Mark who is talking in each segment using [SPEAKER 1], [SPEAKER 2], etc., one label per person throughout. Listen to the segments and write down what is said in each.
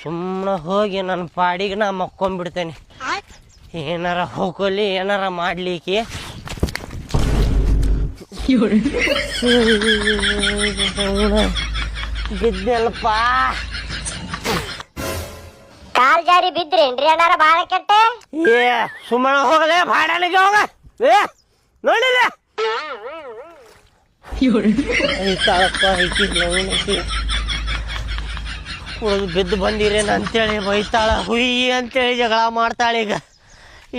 [SPEAKER 1] ಸುಮ್ಮನೆ ಹೋಗಿ ನನ್ನ ಪಾಡಿಗೆ ನಾ ಮಕ್ಕೊಂಡ್ಬಿಡ್ತೇನೆ. ಏನಾರ ಹೋಗ್ಕೊಲ್ಲಿ ಏನಾರ ಮಾಡ್ಲಿಕ್ಕೆ. ಬಿದ್ದೆಲ್ಲಪ್ಪ.
[SPEAKER 2] ಕಾಲ್ ಜಾರಿ ಬಿದ್ರೇನ್ರಿ ಅಣ್ಣಾರ ಬಾಳ ಕೆಟ್ಟ?
[SPEAKER 1] ಏ ಸುಮ್ಮನೆ ಹೋಗಲೇ ಬಾಡಲಿಗೆ ಹೋಗ. ಏ ನೋಡಿಲ್ಲ ಐತಾಳಪ್ಪ ಐತಿ ಕುಡಿದು ಬಿದ್ದು ಬಂದಿರೇನು ಅಂತೇಳಿ ಬೈತಾಳ. ಹುಯಿ ಅಂತೇಳಿ ಜಗಳ ಮಾಡ್ತಾಳೆ. ಈಗ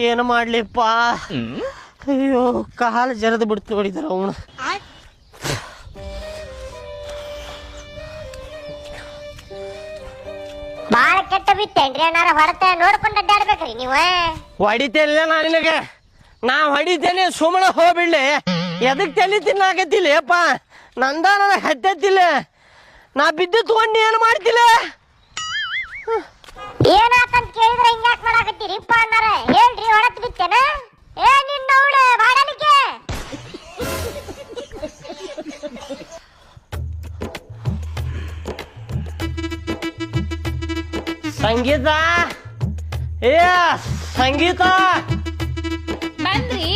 [SPEAKER 1] ಏನು ಮಾಡ್ಲಿಪ್ಪ? ಅಯ್ಯೋ ಕಾಲು ಜರದು ಬಿಡ್ತು ನೋಡಿದಾರ ಅವನು.
[SPEAKER 2] ಬಾಳ ಕೆಟ್ಟ ಬಿತ್ತೇನ್ರಿ ಅಣ್ಣಾರ? ಹೊರತೆ ನೋಡ್ಕೊಂಡು ಅಡ್ಡಾಡ್ಬೇಕ್ರಿ ನೀವು.
[SPEAKER 1] ಹೊಡಿತೇನಿಲ್ಲ ನಾ ನಿನಗೆ. ನಾ ಹೊಡಿತೇನೆ ಸುಮ್ಮನೆ ಹೋಗ್ಬಿಡ್ಲಿ. ಎದಕ್ ತಲೆ ತಿನ್ನಾಕತ್ತಿಲ್ಲ ಅಪ್ಪ? ನಂದ ನನಗೆ ಹತ್ತತ್ತಿಲ್ಲ. ನಾ ಬಿದ್ದು ತಗೊಂಡು ಏನು ಮಾಡ್ತಿಲ್ಲ?
[SPEAKER 2] ಏನಾಕಂತ ಕೇಳಿದ್ರೆ ಹಿಂಗ್ಯಾಕ್ ಮಾಡಾಕತ್ತೀರಿಪ್ಪ ಅಣ್ಣಾರ? ಹೇಳ್ರಿ ಹೊರತ್ ಬಿತ್ತೇನ? ಏ ನಿನ್ನ ಅವಳ ಬಾಡಲಿಕ್ಕೆ.
[SPEAKER 1] ಸಂಗೀತ, ಏ ಸಂಗೀತ
[SPEAKER 3] ಬಂದ್ರಿ?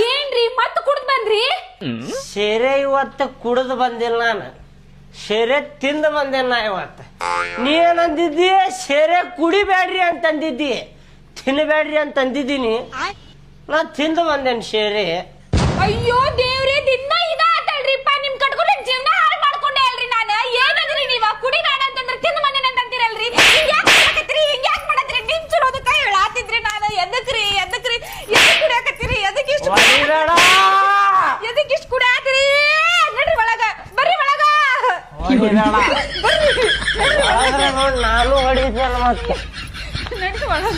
[SPEAKER 3] ಏನ್ರಿ ಮತ್ ಕುಡ್ದ್ ಬಂದ್ರಿ?
[SPEAKER 1] ಶೇರೆ ಇವತ್ತು ಕುಡಿದು ಬಂದಿಲ್ಲ ನಾನು. ಶೇರೆ ತಿಂದು ಬಂದೇನ ಇವತ್ತು. ನೀ ಏನಂದಿದ್ದಿ? ಶೇರೆ ಕುಡಿಬೇಡ್ರಿ ಅಂತಂದಿದ್ದಿ, ತಿನ್ನಬೇಡ್ರಿ ಅಂತಂದಿದ್ದೀನಿ. ನಾ ತಿಂದು ಬಂದೇನೆ ಶೇರೆ.
[SPEAKER 3] ಅಯ್ಯೋ ದೇವ್ರಿ, ದಿನ ಇದ ಆತಲ್ರಿಪ್ಪ ನಿಮ್ ಕಟ್ಕೊಂಡು ಜೀವನ ಹಾಳು ಮಾಡ್ಕೊಂಡೆ ಅಲ್ರಿ ನಾನು. ಏನಂದ್ರಿ ನೀವ ಕುಡಿಬೇಡ ಅಂತಂದ್ರೆ ತಿಂದು ಬಂದೇನೆ ಅಂತಂತೀರಲ್ರಿ. ಹಿಂಗ್ಯಾಕ್ ಮಾಡಕತ್ತೀರಿ? ಹಿಂಗ್ಯಾಕ್ ಮಾಡತ್ತೀರಿ? ನಿಮ್ ಚಲೋದಕ್ಕ ಹೇಳಾತಿದ್ರಿ ನಾನು. ಎದಕ್ರಿ ಎದಕ್ ಕುಡಿಯಾಕತ್ತೀರಿ? ಎದಕ್ ಇಷ್ಟು ಕುಡಿಯಾತ್ರಿ? ನಡ್ರಿ ಒಳಗ ಬರ್ರಿ, ಒಳಗ
[SPEAKER 1] ನಾನು ಹೊಡಿದ್ನಲ್ಲ ಮತ್ತೆ.
[SPEAKER 3] ನಡ್ರಿ ಒಳಗ.